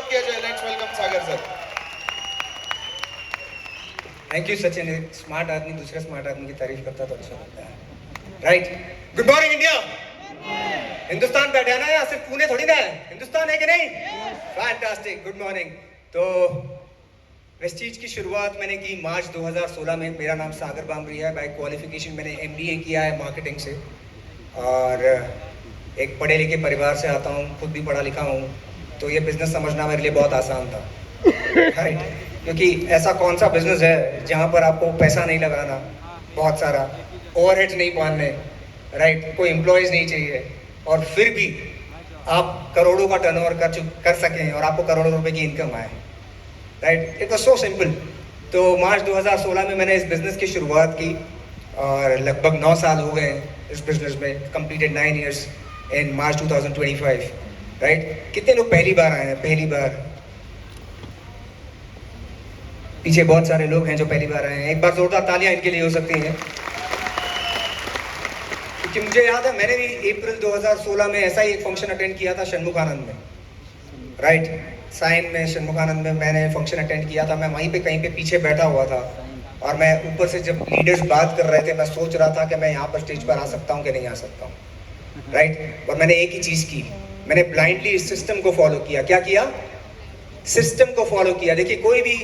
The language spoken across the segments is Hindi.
स्वागत किया जाए. Let's welcome Sagar sir. Thank you Sachin. एक स्मार्ट आदमी दूसरे स्मार्ट आदमी की तारीफ करता तो अच्छा लगता है, right? Good morning India. Hindustan बैठे है ना, यहाँ सिर्फ पुणे थोड़ी ना है, हिंदुस्तान है कि नहीं? Fantastic, good morning. तो वेस्टीज की शुरुआत मैंने की मार्च 2016 में. मेरा नाम सागर बामरी है. बाय क्वालिफिकेशन मैंने MBA किया है मार्केटिंग से, और एक पढ़े लिखे परिवार से आता हूँ, खुद भी पढ़ा लिखा हूँ. तो ये बिज़नेस समझना मेरे लिए बहुत आसान था, राइट? क्योंकि ऐसा कौन सा बिजनेस है जहाँ पर आपको पैसा नहीं लगाना, बहुत सारा ओवरहेड्स नहीं पालने, राइट? कोई एम्प्लॉयज़ नहीं चाहिए, और फिर भी आप करोड़ों का टर्नओवर कर सकें और आपको करोड़ों रुपए की इनकम आए, right? It was so simple. तो मार्च 2016 में मैंने इस बिज़नेस की शुरुआत की, और लगभग 9 साल हो गए इस बिज़नेस में. कंप्लीटेड 9 years इन मार्च 2025, राइट? कितने लोग पहली बार आए हैं? पहली बार पीछे बहुत सारे लोग हैं जो पहली बार आए हैं. एक बार जोरदार तालियां इनके लिए हो सकती हैं. क्योंकि मुझे याद है मैंने भी अप्रैल 2016 में ऐसा ही एक फंक्शन अटेंड किया था षणमुखानंद में, राइट? साइन में षणमुखानंद में मैंने फंक्शन अटेंड किया था. मैं वहीं पे कहीं पे पीछे बैठा हुआ था, और मैं ऊपर से जब लीडर्स बात कर रहे थे मैं सोच रहा था कि मैं यहाँ पर स्टेज पर आ सकता हूँ कि नहीं आ सकता हूँ, राइट? और मैंने एक ही चीज़ की, मैंने ब्लाइंडली इस सिस्टम को फॉलो किया. क्या किया? सिस्टम को फॉलो किया. देखिए, कोई भी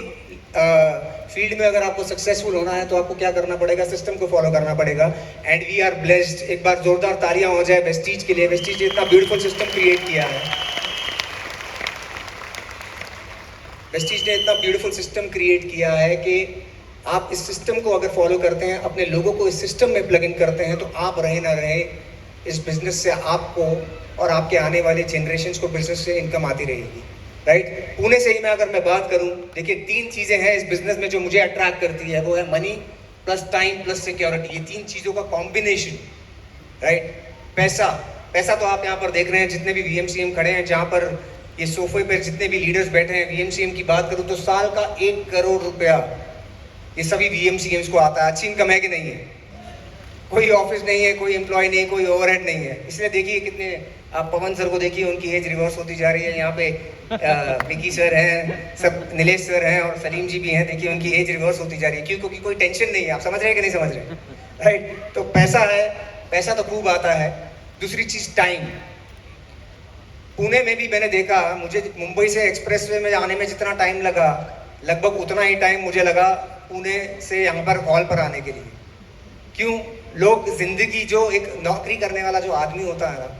फील्ड में अगर आपको सक्सेसफुल होना है तो आपको क्या करना पड़ेगा? सिस्टम को फॉलो करना पड़ेगा. And we are blessed. एक बार जोरदार तालियां हो जाए वेस्टीज के लिए. वेस्टीज ने इतना ब्यूटीफुल सिस्टम क्रिएट किया है. वेस्टीज ने इतना ब्यूटीफुल सिस्टम क्रिएट किया है कि आप इस सिस्टम को अगर फॉलो करते हैं, अपने लोगों को इस सिस्टम में प्लग इन करते हैं, तो आप रहे ना रहे, इस बिजनेस से आपको और आपके आने वाले जनरेशन को बिजनेस से इनकम आती रहेगी, राइट? पुणे से ही मैं अगर मैं बात करूं, देखिए 3 चीजें हैं इस बिजनेस में जो मुझे अट्रैक्ट करती है. वो है money plus time plus security. ये 3 चीजों का कॉम्बिनेशन, राइट? पैसा तो आप यहाँ पर देख रहे हैं, जितने भी VMCM खड़े हैं, जहाँ पर ये सोफे पर जितने भी लीडर्स बैठे हैं, VMCM की बात करूं तो साल का 1 करोड़ रुपया ये सभी VMCMs को आता है. अच्छी इनकम है कि नहीं है? कोई ऑफिस नहीं है, कोई एम्प्लॉय नहीं, कोई ओवरहेड नहीं है. इसलिए देखिए कितने, आप पवन सर को देखिए, उनकी एज रिवर्स होती जा रही है. यहाँ पे विकी सर हैं, सब नीलेश सर हैं, और सलीम जी भी हैं. देखिए उनकी एज रिवर्स होती जा रही है. क्यों? क्योंकि कोई टेंशन नहीं है. आप समझ रहे हैं कि नहीं समझ रहे? राइट? तो पैसा है, पैसा तो खूब आता है. दूसरी चीज टाइम. पुणे में भी मैंने देखा, मुझे मुंबई से एक्सप्रेसवे में आने में जितना टाइम लगा, लगभग उतना ही टाइम मुझे लगा पुणे से यहाँ पर हॉल पर आने के लिए. क्यों? लोग जिंदगी, जो एक नौकरी करने वाला जो आदमी होता है ना,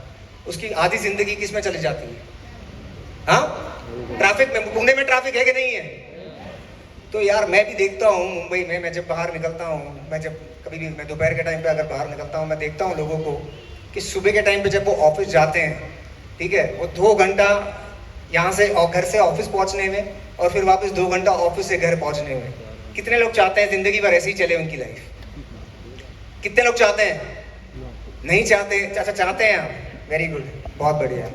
उसकी आधी जिंदगी किस में चली जाती है? हाँ, ट्रैफिक में. पुणे में ट्रैफिक है कि नहीं है? तो यार मैं भी देखता हूँ मुंबई में, मैं जब बाहर निकलता हूँ, मैं जब कभी भी मैं दोपहर के टाइम पे अगर बाहर निकलता हूँ, मैं देखता हूँ लोगों को कि सुबह के टाइम पे जब वो ऑफिस जाते हैं, ठीक है, वो 2 घंटा यहाँ से और घर से ऑफिस पहुँचने में, और फिर वापस 2 घंटा ऑफिस से घर पहुँचने में. कितने लोग चाहते हैं जिंदगी भर ऐसे ही चले उनकी लाइफ? कितने लोग चाहते हैं? नहीं चाहते. अच्छा, चाहते हैं आप? वेरी गुड, बहुत बढ़िया.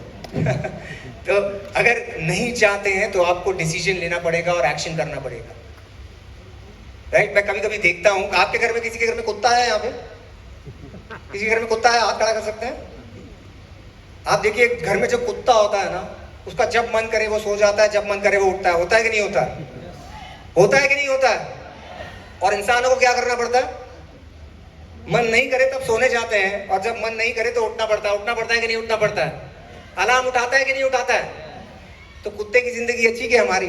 तो अगर नहीं चाहते हैं तो आपको डिसीजन लेना पड़ेगा और एक्शन करना पड़ेगा, राइट? मैं कभी कभी देखता हूँ, आपके घर में, किसी के घर में कुत्ता है? यहाँ पे किसी के घर में कुत्ता है? हाथ खड़ा कर सकते हैं. आप देखिए, घर में जब कुत्ता होता है ना, उसका जब मन करे वो सो जाता है, जब मन करे वो उठता है. होता है कि नहीं होता है? होता है कि नहीं होता है? और इंसानों को क्या करना पड़ता है? मन नहीं करे तब सोने जाते हैं, और जब मन नहीं करे तो उठना पड़ता है. उठना पड़ता है कि नहीं उठना पड़ता है? अलार्म उठाता है कि नहीं उठाता है? तो कुत्ते की जिंदगी अच्छी कि हमारी?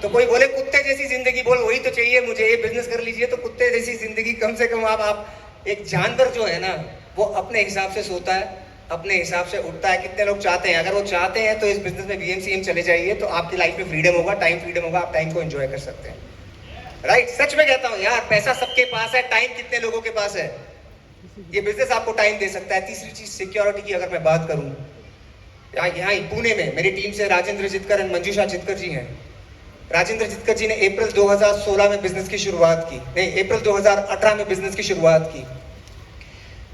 तो कोई बोले कुत्ते जैसी जिंदगी, बोल वही तो चाहिए मुझे. ये बिजनेस कर लीजिए तो कुत्ते जैसी जिंदगी. कम से कम आप एक जानवर जो है ना, वो अपने हिसाब से सोता है, अपने हिसाब से उठता है. कितने लोग चाहते हैं? अगर वो चाहते हैं तो इस बिजनेस में VMCM चले जाइए, तो आपकी लाइफ में फ्रीडम होगा, टाइम फ्रीडम होगा, आप टाइम को एंजॉय कर सकते हैं, राइट? सच में कहता हूँ यार, पैसा सबके पास है, टाइम कितने लोगों के पास है? ये बिजनेस आपको टाइम दे सकता है. तीसरी चीज सिक्योरिटी की अगर मैं बात करूं, यहाँ पुणे में मेरी टीम से राजेंद्र जितकर और मंजूषा जितकर जी हैं. राजेंद्र जितकर जी ने अप्रैल 2016 में बिजनेस की शुरुआत की, नहीं, अप्रैल 2018 में बिजनेस की शुरुआत की,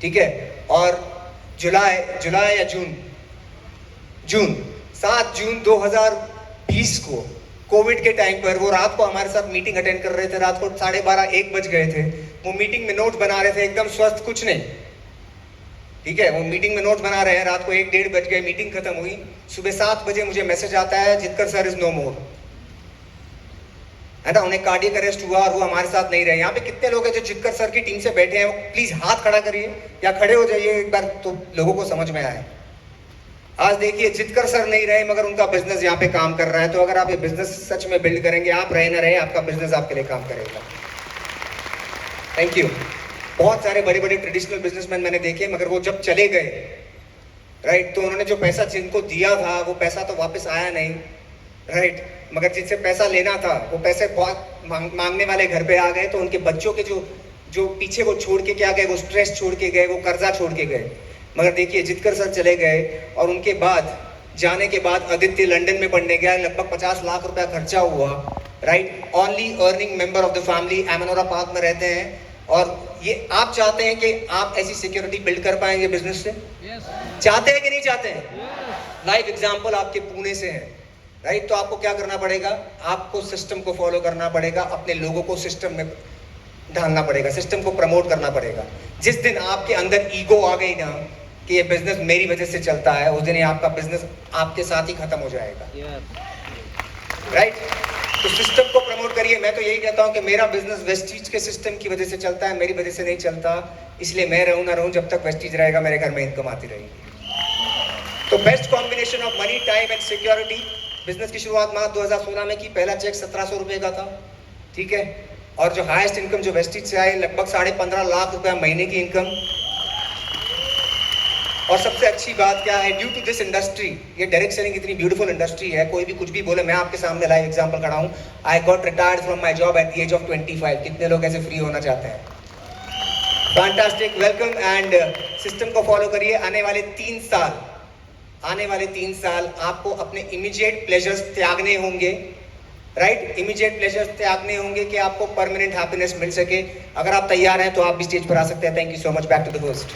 ठीक है? और जुलाई या जून 7 जून 2020 को कोविड के टाइम पर वो रात को हमारे साथ मीटिंग अटेंड कर रहे थे. रात को 12:30 1 बज गए थे. वो मीटिंग में नोट बना रहे थे, एकदम स्वस्थ, कुछ नहीं. ठीक है, वो मीटिंग में नोट्स बना रहे हैं, रात को 1-1:30 बज गए, मीटिंग खत्म हुई, सुबह 7 बजे मुझे मैसेज आता है जितकर सर इज नो मोर, है ना, उन्हें कार्डियक अरेस्ट हुआ और वो हमारे साथ नहीं रहे। यहाँ पे कितने लोग हैं जो जितकर सर की टीम से बैठे हैं, वो प्लीज हाथ खड़ा करिए या खड़े हो जाइए एक बार, तो लोगों को समझ में आए। आज देखिए जितकर सर नहीं रहे मगर उनका बिजनेस यहाँ पे काम कर रहा है। तो अगर आप ये बिजनेस सच में बिल्ड करेंगे, आप रहे ना रहे, आपका बिजनेस आपके लिए काम करेगा। Thank you. बहुत सारे बड़े बड़े ट्रेडिशनल बिजनेसमैन मैंने देखे, मगर वो जब चले गए, राइट, तो उन्होंने जो पैसा जिनको दिया था वो पैसा तो वापस आया नहीं, राइट, मगर जिनसे पैसा लेना था वो पैसे बहुत मांगने वाले घर पे आ गए। तो उनके बच्चों के जो पीछे वो छोड़ के क्या गए, वो स्ट्रेस छोड़ के गए, वो कर्जा छोड़ के गए। मगर देखिए जितकर सर चले गए और उनके बाद जाने के बाद आदित्य लंदन में पढ़ने गया, लगभग 50 लाख रुपया खर्चा हुआ, right, only earning member of the family, Amanora park में रहते हैं। और ये आप चाहते हैं कि आप ऐसी सिक्योरिटी बिल्ड कर पाएंगे बिजनेस से? चाहते हैं कि नहीं चाहते हैं? लाइव एग्जांपल आपके पुणे से है, राइट। तो आपको क्या करना पड़ेगा, आपको सिस्टम को फॉलो करना पड़ेगा, अपने लोगों को सिस्टम में ढालना पड़ेगा, सिस्टम को प्रमोट करना पड़ेगा। जिस दिन आपके अंदर ईगो आ गई ना कि ये बिजनेस मेरी वजह से चलता है, उस दिन ही आपका बिजनेस आपके साथ ही खत्म हो जाएगा, राइट। तो सिस्टम को प्रमोट करिए। मैं तो यही कहता हूं कि मेरा बिजनेस वेस्टीज के सिस्टम की वजह से चलता है, मेरी वजह से नहीं चलता। इसलिए मैं रहूं ना रहूं, जब तक वेस्टीज रहेगा मेरे घर में इनकम आती रहेगी। तो best combination of money, time and security. Business की शुरुआत मार्च 2016 में की, पहला चेक 1700 रुपए का था, ठीक है। और जो हाईएस्ट इनकम जो वेस्टीज से आई, लगभग 15.5 लाख रुपया महीने की इनकम। और सबसे अच्छी बात क्या है, ड्यू टू दिस इंडस्ट्री, ये डायरेक्ट सेलिंग इतनी ब्यूटीफुल इंडस्ट्री है, कोई भी कुछ भी बोले, मैं आपके सामने लाइव एग्जांपल खड़ा हूं। I got retired from my job at the age of 25। कितने लोग ऐसे फ्री होना चाहते हैं? Fantastic, welcome. एंड सिस्टम को फॉलो करिए। आने वाले 3 साल आपको अपने इमीडिएट प्लेजर्स त्यागने होंगे, राइट। इमीडिएट प्लेजर्स त्यागने होंगे कि आपको परमानेंट हैप्पीनेस मिल सके। अगर आप तैयार हैं तो आप भी स्टेज पर आ सकते हैं। Thank you so much. Back to the host.